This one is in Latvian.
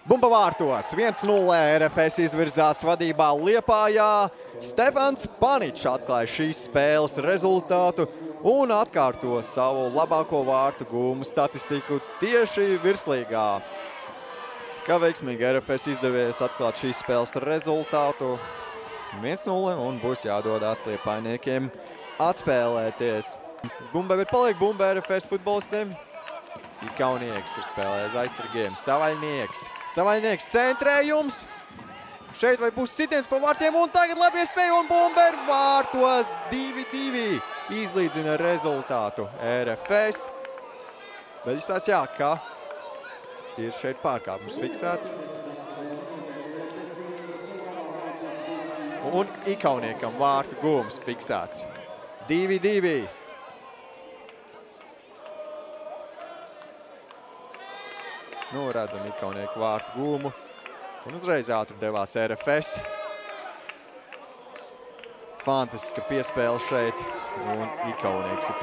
Bumba vārtos 1-0 RFS izvirzās vadībā Liepājā. Stefans Paničs atklāja šīs spēles rezultātu un atkārto savu labāko vārtu gūmu statistiku tieši virslīgā. Kā veiksmīgi RFS izdevies atklāt šīs spēles rezultātu 1-0 un būs jādodās liepājniekiem atspēlēties. Bumba ir paliek bumba RFS futbolistiem. Ikaunieks tur spēlē aiz aizsargiem. Savaļnieks centrējums. Šeit vai būs sitiens pa vārtiem un tagad labi iespēja un bumba ir vārtos 2-2. Izlīdzina rezultātu RFS. Bet izstās jā, ka ir šeit pārkāpums fiksēts. Un Ikauniekam vārtu gūms fiksēts. 2-2. Nu, redzam Ikaunieku vārtu gūmu. Un uzreiz ātri devās RFS. Fantastiska piespēle šeit. Un Ikaunieks ir